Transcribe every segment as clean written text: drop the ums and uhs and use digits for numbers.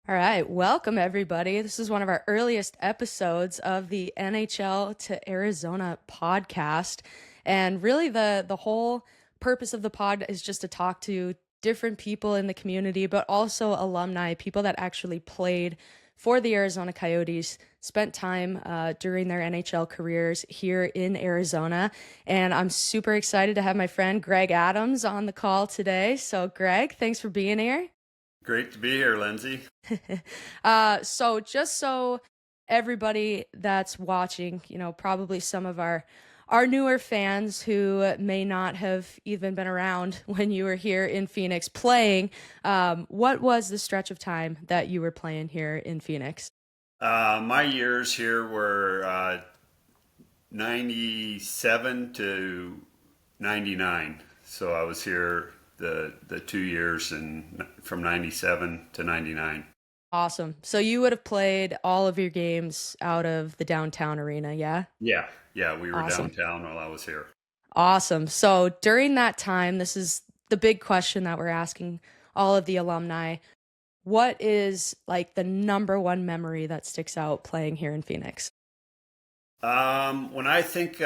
All right, welcome everybody. This is one of our earliest episodes of the NHL to Arizona podcast. And really the whole purpose of the pod is just to talk to different people in the community, but also alumni, people that actually played for the Arizona Coyotes, spent time during their NHL careers here in Arizona. And I'm super excited to have my friend Greg Adams on the call today. So Greg, thanks for being here. Great to be here, Lindsay. So just so everybody that's watching, probably some of our newer fans who may not have even been around when you were here in Phoenix playing, what was the stretch of time that you were playing here in Phoenix? My years here were 97 to 99. So I was here the 2 years and from 97 to 99. Awesome. So you would have played all of your games out of the downtown arena, yeah? Yeah, yeah, we were Awesome. downtown while I was here. Awesome. So during that time, this is the big question that we're asking all of the alumni. What is like the number one memory that sticks out playing here in Phoenix? When I think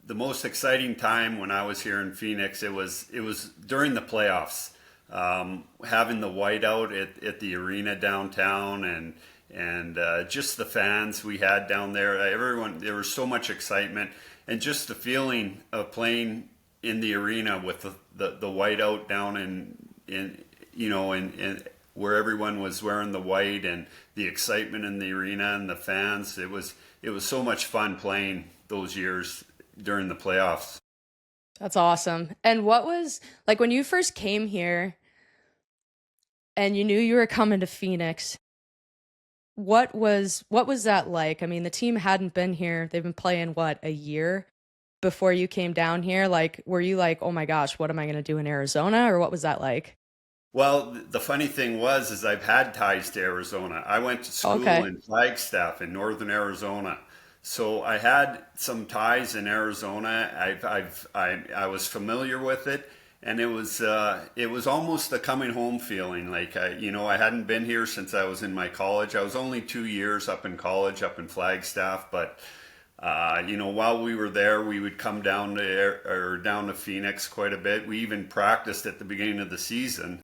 the most exciting time when I was here in Phoenix, it was during the playoffs. Having the whiteout at the arena downtown and just the fans we had down there. Everyone, there was so much excitement and just the feeling of playing in the arena with the whiteout down in in where everyone was wearing the white and the excitement in the arena and the fans. It was so much fun playing those years during the playoffs. That's awesome. And what was like when you first came here and you knew you were coming to Phoenix, what was that like? I mean, the team hadn't been here. They've been playing what, a year before you came down here? Like, were you like, "Oh my gosh, what am I going to do in Arizona?" or what was that like? Well, the funny thing was, is I've had ties to Arizona. I went to school Okay. in Flagstaff in northern Arizona, so I had some ties in Arizona. I was familiar with it, and it was almost a coming home feeling. Like I hadn't been here since I was in my college. I was only 2 years up in college, up in Flagstaff, but while we were there, we would come down to down to Phoenix quite a bit. We even practiced at the beginning of the season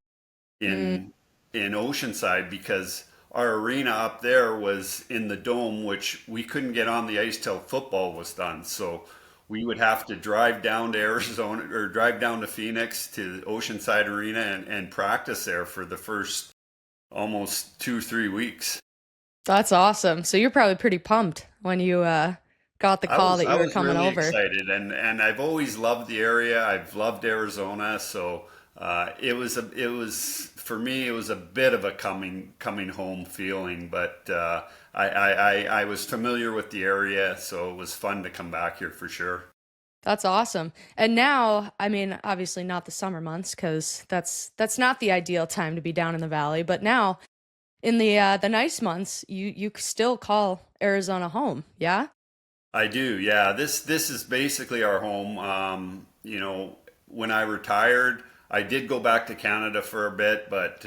Mm, in Oceanside because our arena up there was in the dome, which we couldn't get on the ice till football was done. So we would have to drive down to Arizona or drive down to Phoenix to the Oceanside Arena and practice there for the first almost 2 3 weeks. that's awesome. So you're probably pretty pumped when you got the I call was that I you were was coming really over. excited, and I've always loved the area. I've loved Arizona, so it was for me. It was a bit of a coming home feeling, but I was familiar with the area, so it was fun to come back here for sure. That's awesome. And now, I mean, obviously not the summer months because that's not the ideal time to be down in the valley. But now, in the nice months, you still call Arizona home. Yeah. I do, yeah. This is basically our home. When I retired, I did go back to Canada for a bit, but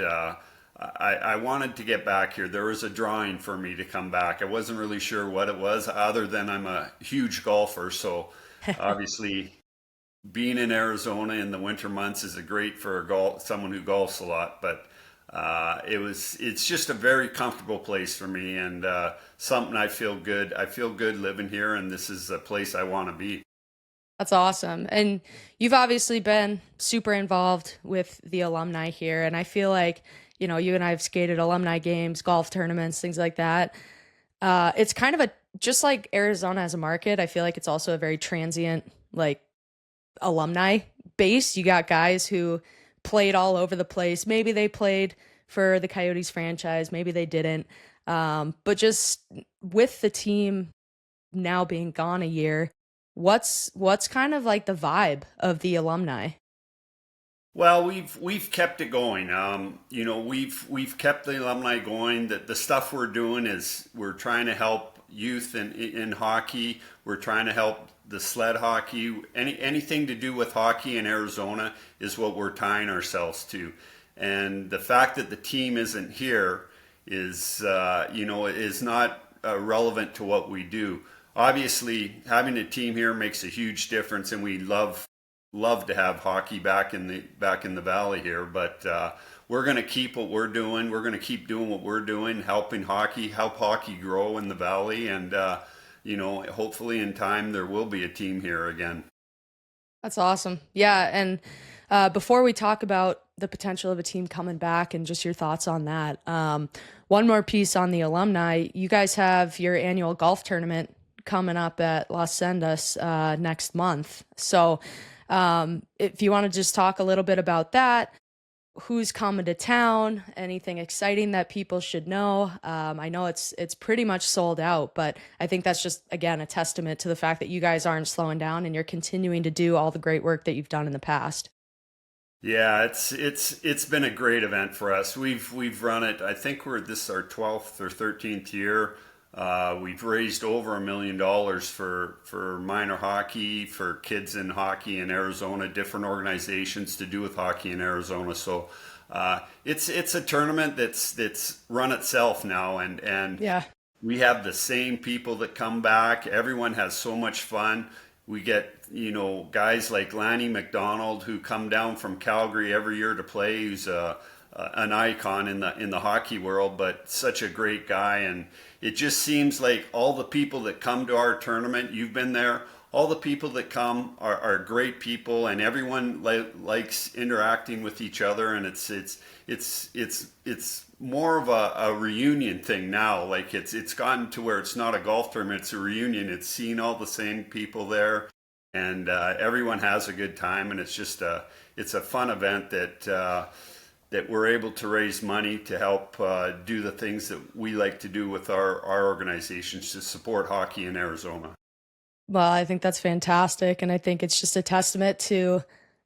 I wanted to get back here. There was a drawing for me to come back. I wasn't really sure what it was, other than I'm a huge golfer. So obviously, being in Arizona in the winter months is a great for someone who golfs a lot. But it's just a very comfortable place for me, and something I feel good. I feel good living here, and this is a place I want to be. That's awesome. And you've obviously been super involved with the alumni here. And I feel like, you and I have skated alumni games, golf tournaments, things like that. It's kind of just like Arizona as a market. I feel like it's also a very transient, like alumni base. You got guys who played all over the place. Maybe they played for the Coyotes franchise, maybe they didn't. But just with the team now being gone a year, what's kind of like the vibe of the alumni? Well, we've kept it going. We've kept the alumni going. That the stuff we're doing is we're trying to help youth in hockey. We're trying to help the sled hockey. Anything to do with hockey in Arizona is what we're tying ourselves to. And the fact that the team isn't here is not relevant to what we do. Obviously, having a team here makes a huge difference, and we love to have hockey back in the valley here. But we're going to keep what we're doing. We're going to keep doing what we're doing, help hockey grow in the valley, and hopefully in time there will be a team here again. That's awesome. Yeah, and before we talk about the potential of a team coming back and just your thoughts on that, one more piece on the alumni. You guys have your annual golf tournament coming up at Las Sendas next month. So, if you want to just talk a little bit about that, who's coming to town, anything exciting that people should know. I know it's pretty much sold out, but I think that's just again a testament to the fact that you guys aren't slowing down and you're continuing to do all the great work that you've done in the past. Yeah, it's been a great event for us. We've run it. I think this is our 12th or 13th year. We've raised over $1 million for minor hockey, for kids in hockey in Arizona, different organizations to do with hockey in Arizona. So it's a tournament that's run itself now, and Yeah. we have the same people that come back. Everyone has so much fun. We get, guys like Lanny McDonald who come down from Calgary every year to play, who's an icon in the hockey world, but such a great guy. And it just seems like all the people that come to our tournament, you've been there, all the people that come are great people, and everyone likes interacting with each other. And it's more of a reunion thing now. Like it's gotten to where it's not a golf tournament; it's a reunion. It's seeing all the same people there, and everyone has a good time. And it's a fun event that we're able to raise money to help do the things that we like to do with our organizations to support hockey in Arizona. Well, I think that's fantastic. And I think it's just a testament to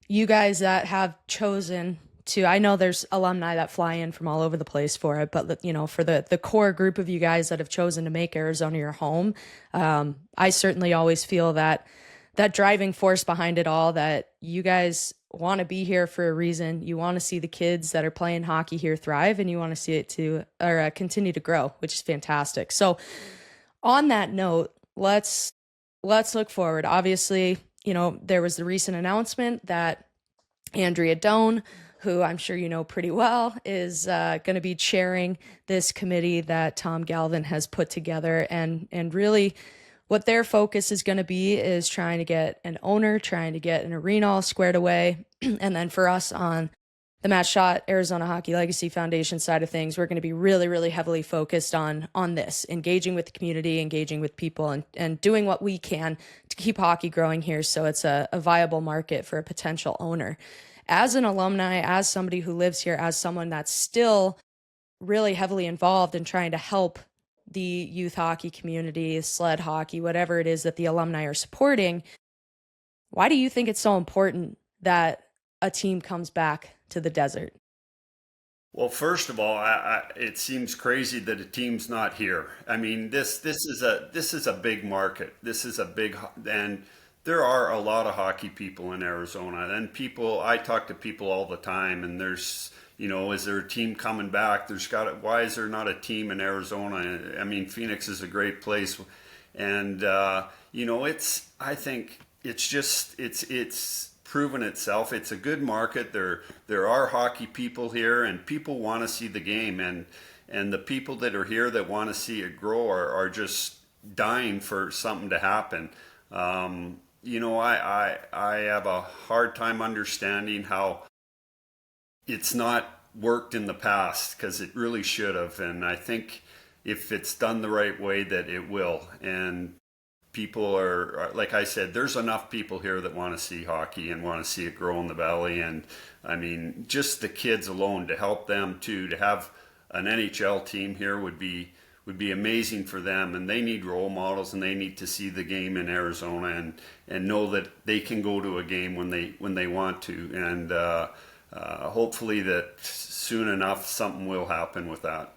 you guys that have chosen to. I know there's alumni that fly in from all over the place for it, but for the core group of you guys that have chosen to make Arizona your home, I certainly always feel that driving force behind it all, that you guys want to be here for a reason. You want to see the kids that are playing hockey here thrive, and you want to see it continue to grow, which is fantastic. So, on that note, let's look forward. Obviously, there was the recent announcement that Andrea Doan, who I'm sure you know pretty well, is going to be chairing this committee that Tom Galvin has put together, and really what their focus is going to be is trying to get an owner, trying to get an arena all squared away. And then for us on the Matt Shot Arizona Hockey Legacy Foundation side of things, we're going to be really, really heavily focused on this, engaging with the community, engaging with people, and doing what we can to keep hockey growing here so it's a viable market for a potential owner. As an alumni, as somebody who lives here, as someone that's still really heavily involved in trying to help the youth hockey community, sled hockey, whatever it is that the alumni are supporting, why do you think it's so important that a team comes back to the desert? Well, first of all, it seems crazy that a team's not here. I mean, this is a big market. And there are a lot of hockey people in Arizona, and I talk to people all the time, and is there a team coming back? Why is there not a team in Arizona? I mean, Phoenix is a great place, and I think it's proven itself. It's a good market. There are hockey people here, and people want to see the game, and the people that are here that want to see it grow are just dying for something to happen. I have a hard time understanding how it's not worked in the past, because it really should have, and I think if it's done the right way that it will. And people like I said, there's enough people here that want to see hockey and want to see it grow in the valley. And I mean, just the kids alone, to help them too, to have an NHL team here would be amazing for them. And they need role models, and they need to see the game in Arizona and know that they can go to a game when they want to. And hopefully that soon enough something will happen with that.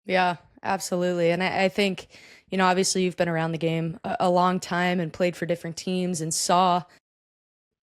Yeah, absolutely. And I think, obviously you've been around the game a long time and played for different teams and saw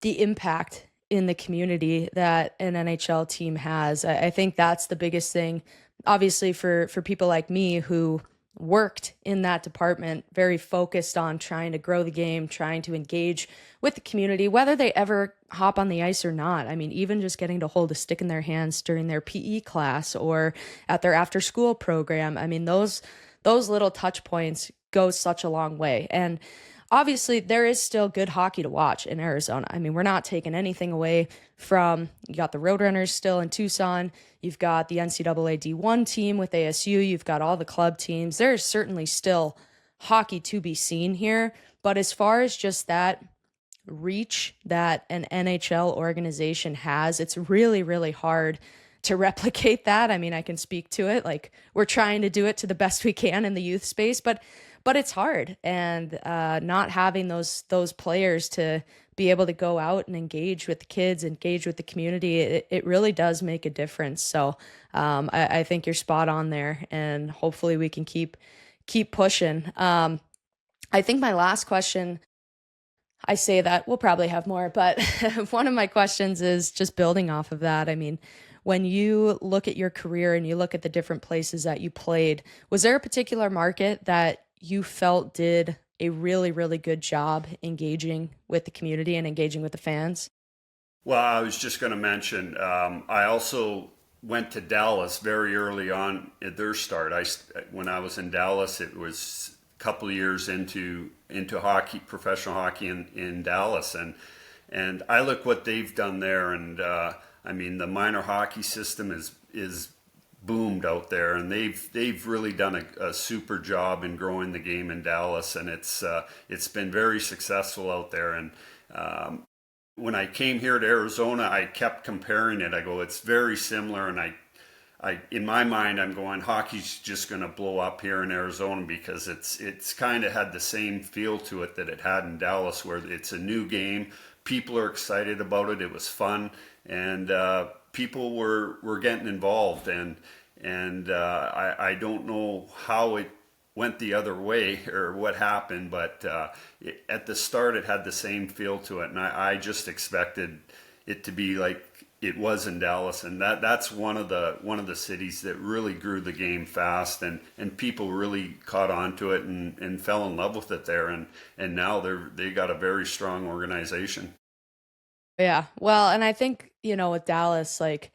the impact in the community that an NHL team has. I think that's the biggest thing, obviously, for people like me who worked in that department, very focused on trying to grow the game, trying to engage with the community, whether they ever hop on the ice or not. I mean, even just getting to hold a stick in their hands during their PE class or at their after school program. I mean, those little touch points go such a long way. And obviously there is still good hockey to watch in Arizona. I mean, we're not taking anything away from, you got the Roadrunners still in Tucson. You've got the NCAA D1 team with ASU. You've got all the club teams. There's certainly still hockey to be seen here. But as far as just that reach that an NHL organization has, it's really, really hard to replicate that. I mean, I can speak to it. Like, we're trying to do it to the best we can in the youth space, but it's hard. And not having those players to be able to go out and engage with the kids, engage with the community, it really does make a difference. So I think you're spot on there, and hopefully we can keep pushing. I think my last question, I say that we'll probably have more, but one of my questions is just building off of that. I mean, when you look at your career and you look at the different places that you played, was there a particular market that you felt did a really, really good job engaging with the community and engaging with the fans? Well, I was just going to mention, I also went to Dallas very early on at their start. When I was in Dallas, it was a couple of years into hockey, professional hockey in Dallas, and I look what they've done there, and I mean, the minor hockey system is boomed out there, and they've really done a super job in growing the game in Dallas, and it's been very successful out there. And when I came here to Arizona, I kept comparing it. I go, it's very similar, and I in my mind, I'm going, hockey's just going to blow up here in Arizona because it's kind of had the same feel to it that it had in Dallas, where it's a new game. People are excited about it. It was fun, and people were getting involved, and I don't know how it went the other way or what happened, but at the start it had the same feel to it, and I just expected it to be like it was in Dallas, and that's one of the cities that really grew the game fast, and people really caught on to it and fell in love with it there, and now they got a very strong organization. Yeah. Well, and I think, with Dallas, like,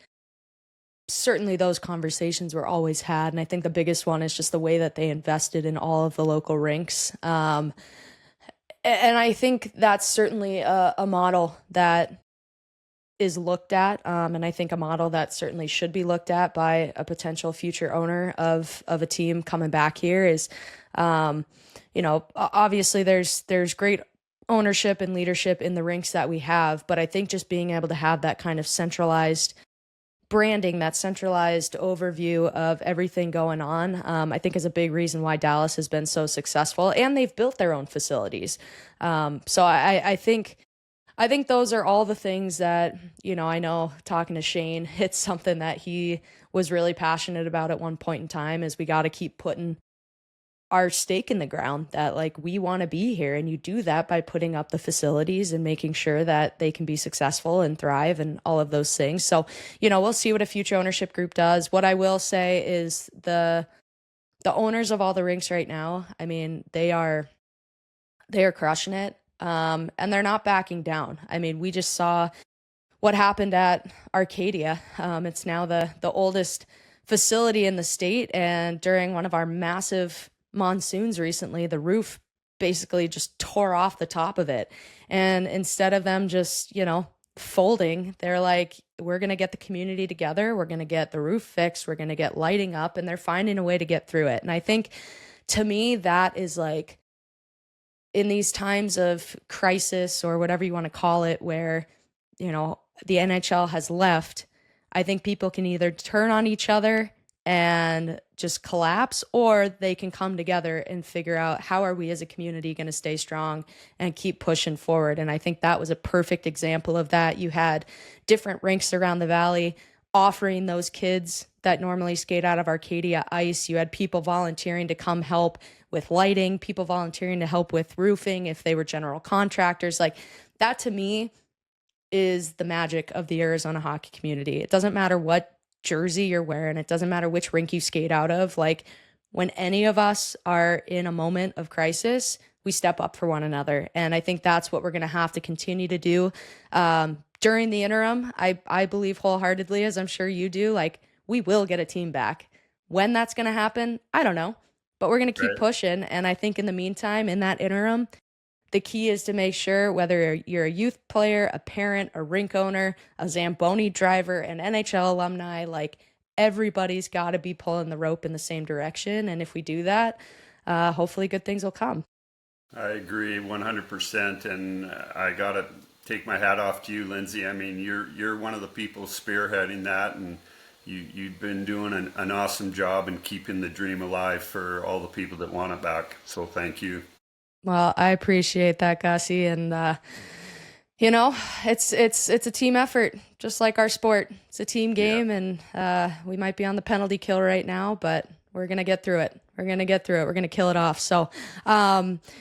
certainly those conversations were always had. And I think the biggest one is just the way that they invested in all of the local rinks. And I think that's certainly a model that is looked at. And I think a model that certainly should be looked at by a potential future owner of a team coming back here is, obviously there's great ownership and leadership in the rinks that we have, but I think just being able to have that kind of centralized branding, that centralized overview of everything going on, I think is a big reason why Dallas has been so successful, and they've built their own facilities. So I think those are all the things that, I know talking to Shane, it's something that he was really passionate about at one point in time, is we got to keep putting our stake in the ground that, like, we want to be here, and you do that by putting up the facilities and making sure that they can be successful and thrive and all of those things. So we'll see what a future ownership group does. What I will say is the owners of all the rinks right now, I mean, they are crushing it, and they're not backing down. I mean, we just saw what happened at Arcadia. It's now the oldest facility in the state, and during one of our massive monsoons recently, the roof basically just tore off the top of it. And instead of them just, folding, they're like, we're going to get the community together. We're going to get the roof fixed. We're going to get lighting up, and they're finding a way to get through it. And I think, to me, that is like, in these times of crisis or whatever you want to call it, where, the NHL has left, I think people can either turn on each other and just collapse, or they can come together and figure out, how are we as a community going to stay strong and keep pushing forward. And I think that was a perfect example of that. You had different rinks around the valley offering those kids that normally skate out of Arcadia ice. You had people volunteering to come help with lighting, people volunteering to help with roofing if they were general contractors. Like, that, to me, is the magic of the Arizona hockey community. It doesn't matter what jersey you're wearing, it doesn't matter which rink you skate out of. Like, when any of us are in a moment of crisis, we step up for one another. And I think that's what we're going to have to continue to do. During the interim, I believe wholeheartedly, as I'm sure you do, like, we will get a team back. When that's going to happen, I don't know, but we're going to keep Right. pushing. And I think in the meantime, in that interim, the key is to make sure whether you're a youth player, a parent, a rink owner, a Zamboni driver, an NHL alumni, like, everybody's got to be pulling the rope in the same direction. And if we do that, hopefully good things will come. I agree 100%, and I gotta take my hat off to you, Lindsay. I mean, you're one of the people spearheading that, and you've been doing an awesome job in keeping the dream alive for all the people that want it back. So thank you. Well, I appreciate that, Gussie, and you know, it's a team effort, just like our sport. It's a team Yeah. game, and we might be on the penalty kill right now, but we're gonna get through it. We're gonna get through it. We're gonna kill it off. So,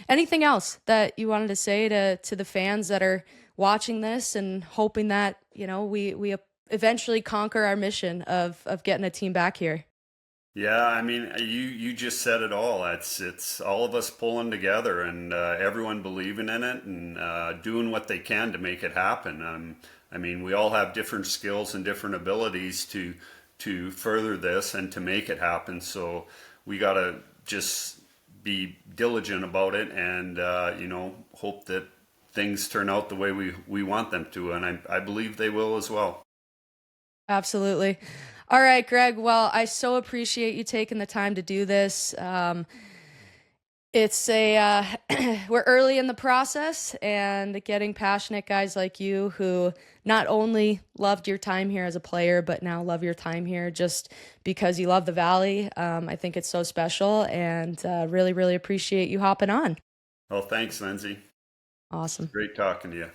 anything else that you wanted to say to the fans that are watching this and hoping that we eventually conquer our mission of getting a team back here? Yeah, I mean, you just said it all. It's all of us pulling together and everyone believing in it and doing what they can to make it happen. I mean, we all have different skills and different abilities to further this and to make it happen. So we got to just be diligent about it and hope that things turn out the way we want them to. And I believe they will as well. Absolutely. All right, Greg. Well, I so appreciate you taking the time to do this. It's a we're early in the process, and getting passionate guys like you who not only loved your time here as a player, but now love your time here just because you love the Valley. I think it's so special, and really, really appreciate you hopping on. Well, thanks, Lindsay. Awesome. Great talking to you.